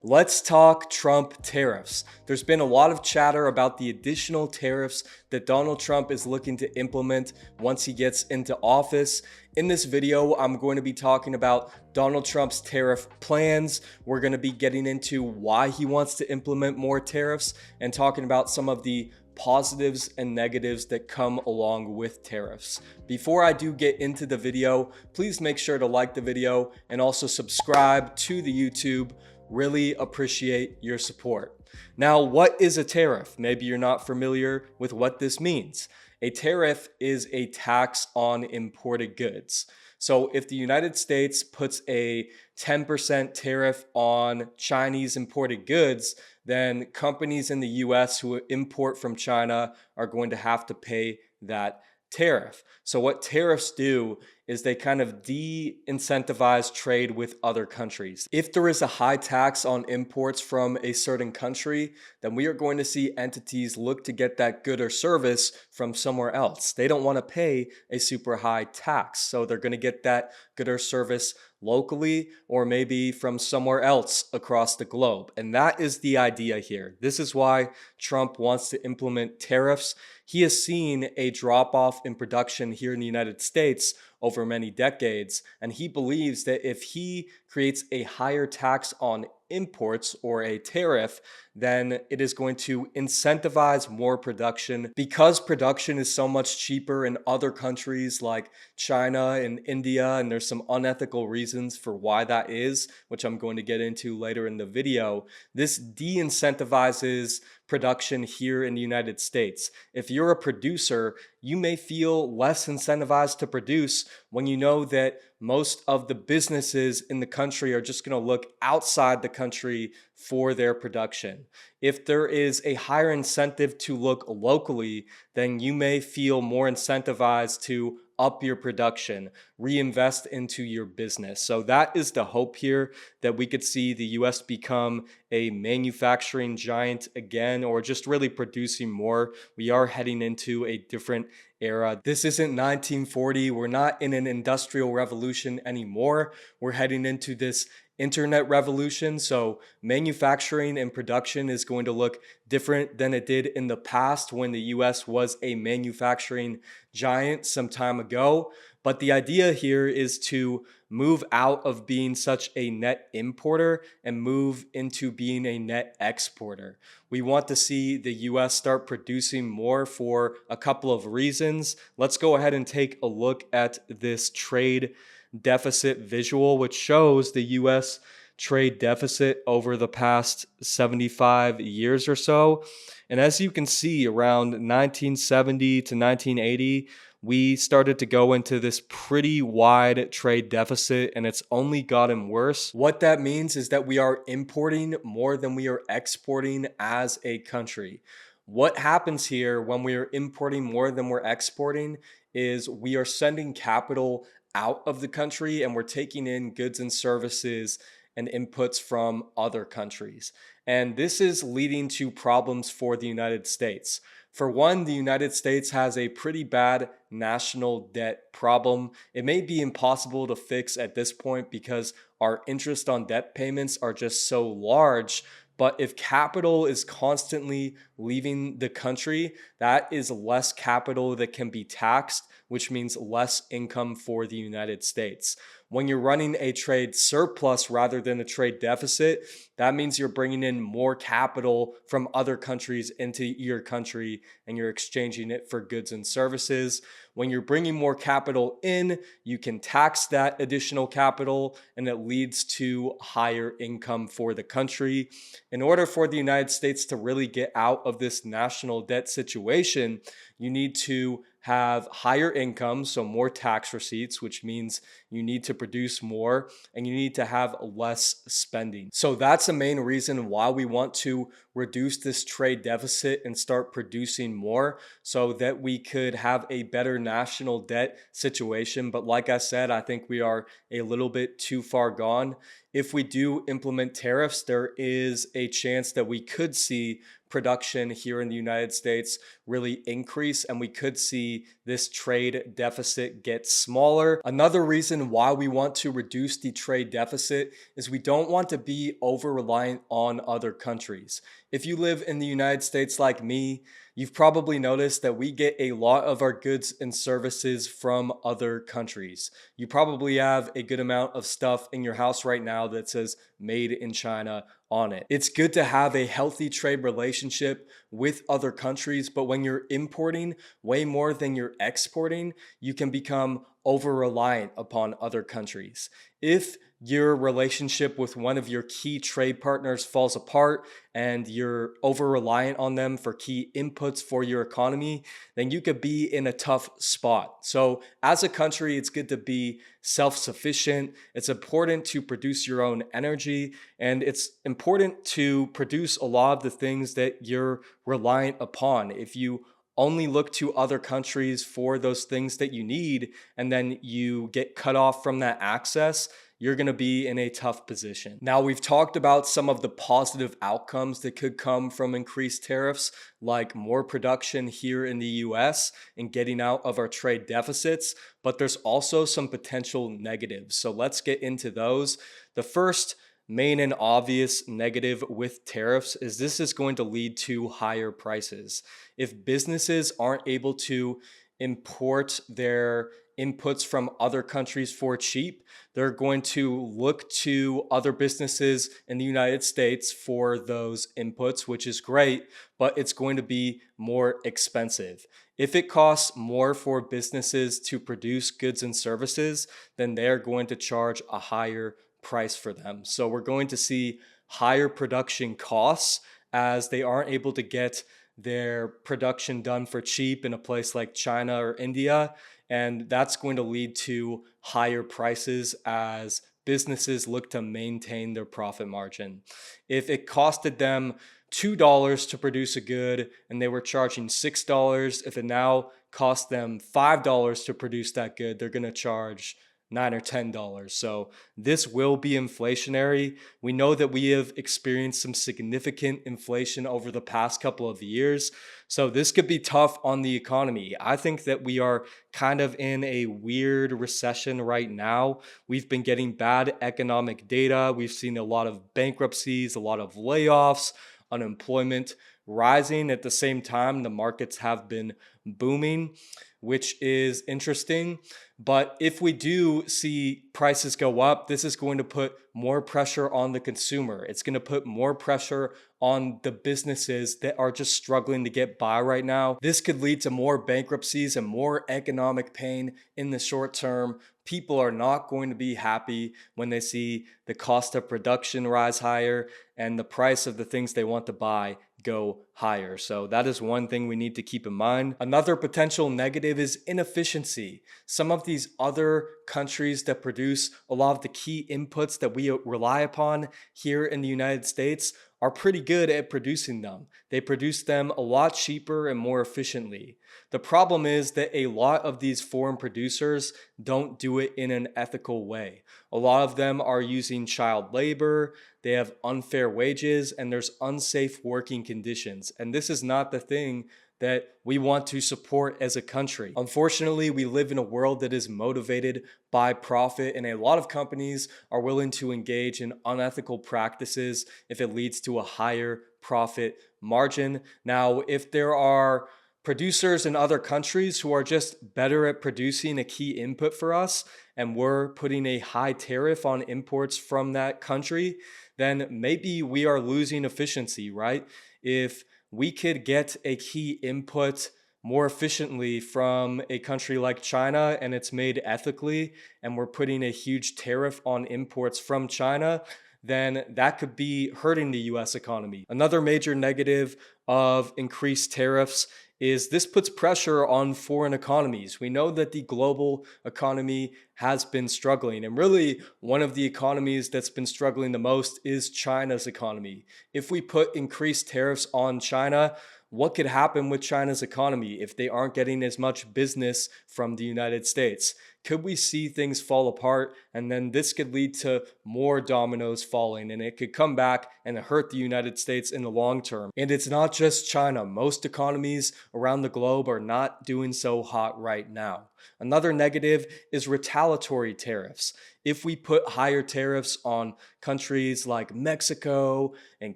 Let's talk Trump tariffs. There's been a lot of chatter about the additional tariffs that Donald Trump is looking to implement once he gets into office. In this video, I'm going to be talking about Donald Trump's tariff plans. We're going to be getting into why he wants to implement more tariffs and talking about some of the positives and negatives that come along with tariffs. Before I do get into the video, please make sure to like the video and also subscribe to the YouTube. Really appreciate your support. Now, what is a tariff? Maybe you're not familiar with what this means. A tariff is a tax on imported goods. So if the United States puts a 10% tariff on Chinese imported goods, then companies in the US who import from China are going to have to pay that tariff. So what tariffs do is they kind of de-incentivize trade with other countries. If there is a high tax on imports from a certain country, then we are going to see entities look to get that good or service from somewhere else. They don't want to pay a super high tax, so they're going to get that good or service locally or maybe from somewhere else across the globe. And that is the idea here. This is why Trump wants to implement tariffs. He has seen a drop off in production here in the United States over many decades, and he believes that if he creates a higher tax on imports or a tariff, then it is going to incentivize more production. Because production is so much cheaper in other countries like China and India, and there's some unethical reasons for why that is, which I'm going to get into later in the video. This de-incentivizes production here in the United States. If you're a producer, you may feel less incentivized to produce when you know that most of the businesses in the country are just going to look outside the country for their production. If there is a higher incentive to look locally, then you may feel more incentivized to up your production, reinvest into your business. So that is the hope here, that we could see the US become a manufacturing giant again, or just really producing more. We are heading into a different era. This isn't 1940. We're not in an industrial revolution anymore. We're heading into this internet revolution. So manufacturing and production is going to look different than it did in the past when the US was a manufacturing giant some time ago. But the idea here is to move out of being such a net importer and move into being a net exporter. We want to see the US start producing more for a couple of reasons. Let's go ahead and take a look at this trade deficit visual, which shows the US trade deficit over the past 75 years or so. And as you can see, around 1970 to 1980, we started to go into this pretty wide trade deficit, and it's only gotten worse. What that means is that we are importing more than we are exporting as a country. What happens here when we are importing more than we're exporting is we are sending capital out of the country and we're taking in goods and services and inputs from other countries. And this is leading to problems for the United States. For one, the United States has a pretty bad national debt problem. It may be impossible to fix at this point because our interest on debt payments are just so large. But if capital is constantly leaving the country, that is less capital that can be taxed, which means less income for the United States. When you're running a trade surplus rather than a trade deficit, that means you're bringing in more capital from other countries into your country and you're exchanging it for goods and services. When you're bringing more capital in, you can tax that additional capital and it leads to higher income for the country. In order for the United States to really get out of this national debt situation, you need to have higher income, so more tax receipts, which means you need to produce more and you need to have less spending. So that's the main reason why we want to reduce this trade deficit and start producing more so that we could have a better national debt situation. But like I said, I think we are a little bit too far gone. If we do implement tariffs, there is a chance that we could see production here in the United States really increase and we could see this trade deficit get smaller. Another reason reason why we want to reduce the trade deficit is we don't want to be over reliant on other countries. If you live in the United States like me, you've probably noticed that we get a lot of our goods and services from other countries. You probably have a good amount of stuff in your house right now that says made in China on it. It's good to have a healthy trade relationship with other countries, but when you're importing way more than you're exporting, you can become over reliant upon other countries. If your relationship with one of your key trade partners falls apart and you're over reliant on them for key inputs for your economy, then you could be in a tough spot. So, as a country, it's good to be self sufficient. It's important to produce your own energy, and it's important to produce a lot of the things that you're reliant upon. If you only look to other countries for those things that you need, and then you get cut off from that access, you're going to be in a tough position. Now, we've talked about some of the positive outcomes that could come from increased tariffs, like more production here in the US and getting out of our trade deficits, but there's also some potential negatives. So let's get into those. The first main and obvious negative with tariffs is this is going to lead to higher prices. If businesses aren't able to import their inputs from other countries for cheap, they're going to look to other businesses in the United States for those inputs, which is great, but it's going to be more expensive. If it costs more for businesses to produce goods and services, then they're going to charge a higher price for them. So we're going to see higher production costs as they aren't able to get their production done for cheap in a place like China or India. And that's going to lead to higher prices as businesses look to maintain their profit margin. If it costed them $2 to produce a good and they were charging $6, if it now costs them $5 to produce that good, they're going to charge $9 or $10. So this will be inflationary. We know that we have experienced some significant inflation over the past couple of years. So this could be tough on the economy. I think that we are kind of in a weird recession right now. We've been getting bad economic data. We've seen a lot of bankruptcies, a lot of layoffs, unemployment rising. At the same time, the markets have been booming, which is interesting. But if we do see prices go up, this is going to put more pressure on the consumer. It's going to put more pressure on the businesses that are just struggling to get by right now. This could lead to more bankruptcies and more economic pain in the short term. People are not going to be happy when they see the cost of production rise higher and the price of the things they want to buy go higher. So that is one thing we need to keep in mind. Another potential negative is inefficiency. Some of these other countries that produce a lot of the key inputs that we rely upon here in the United States are pretty good at producing them. They produce them a lot cheaper and more efficiently. The problem is that a lot of these foreign producers don't do it in an ethical way. A lot of them are using child labor, they have unfair wages, and there's unsafe working conditions. And this is not the thing that we want to support as a country. Unfortunately, we live in a world that is motivated by profit, and a lot of companies are willing to engage in unethical practices if it leads to a higher profit margin. Now, if there are producers in other countries who are just better at producing a key input for us, and we're putting a high tariff on imports from that country, then maybe we are losing efficiency, right? If we could get a key input more efficiently from a country like China and it's made ethically, and we're putting a huge tariff on imports from China, then that could be hurting the US economy. Another major negative of increased tariffs is this puts pressure on foreign economies. We know that the global economy has been struggling, and really one of the economies that's been struggling the most is China's economy. If we put increased tariffs on China, what could happen with China's economy if they aren't getting as much business from the United States? Could we see things fall apart, and then this could lead to more dominoes falling, and it could come back and hurt the United States in the long term? And it's not just China. Most economies around the globe are not doing so hot right now. Another negative is retaliatory tariffs. If we put higher tariffs on countries like Mexico and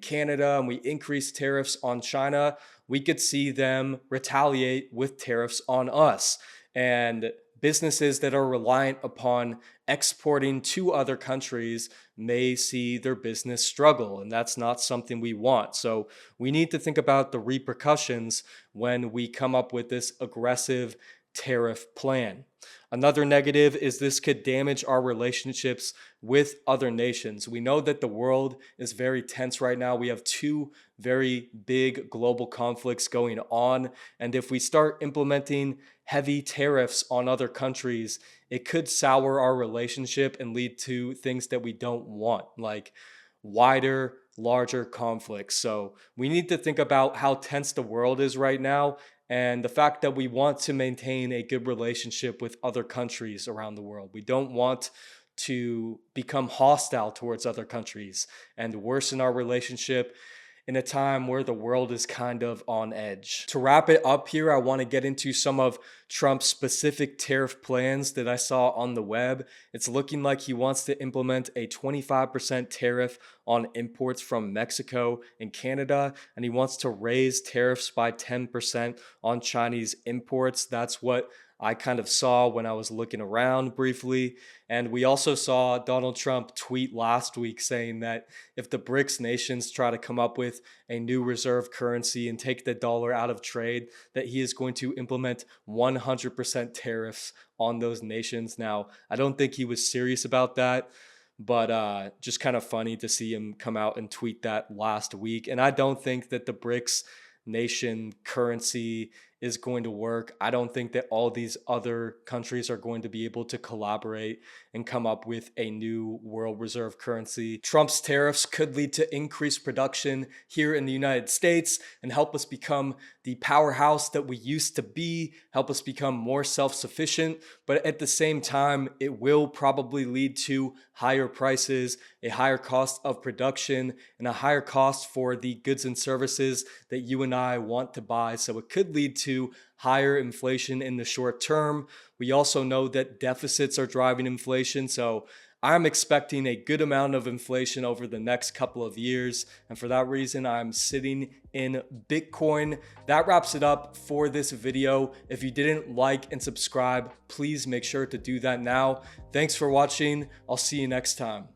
Canada, and we increase tariffs on China, we could see them retaliate with tariffs on us. And businesses that are reliant upon exporting to other countries may see their business struggle, and that's not something we want. So we need to think about the repercussions when we come up with this aggressive tariff plan. Another negative is this could damage our relationships with other nations. We know that the world is very tense right now. We have two very big global conflicts going on. And if we start implementing heavy tariffs on other countries, it could sour our relationship and lead to things that we don't want, like wider, larger conflicts. So we need to think about how tense the world is right now and the fact that we want to maintain a good relationship with other countries around the world. We don't want to become hostile towards other countries and worsen our relationship in a time where the world is kind of on edge. To wrap it up here, I want to get into some of Trump's specific tariff plans that I saw on the web. It's looking like he wants to implement a 25% tariff on imports from Mexico and Canada, and he wants to raise tariffs by 10% on Chinese imports. That's what I kind of saw when I was looking around briefly. And we also saw Donald Trump tweet last week saying that if the BRICS nations try to come up with a new reserve currency and take the dollar out of trade, that he is going to implement 100% tariffs on those nations. Now, I don't think he was serious about that, but just kind of funny to see him come out and tweet that last week. And I don't think that the BRICS nation currency is going to work. I don't think that all these other countries are going to be able to collaborate and come up with a new world reserve currency. Trump's tariffs could lead to increased production here in the United States and help us become the powerhouse that we used to be, help us become more self-sufficient. But at the same time, it will probably lead to higher prices, a higher cost of production, and a higher cost for the goods and services that you and I want to buy. So it could lead to higher inflation in the short term. We also know that deficits are driving inflation. So I'm expecting a good amount of inflation over the next couple of years. And for that reason, I'm sitting in Bitcoin. That wraps it up for this video. If you didn't like and subscribe, please make sure to do that now. Thanks for watching. I'll see you next time.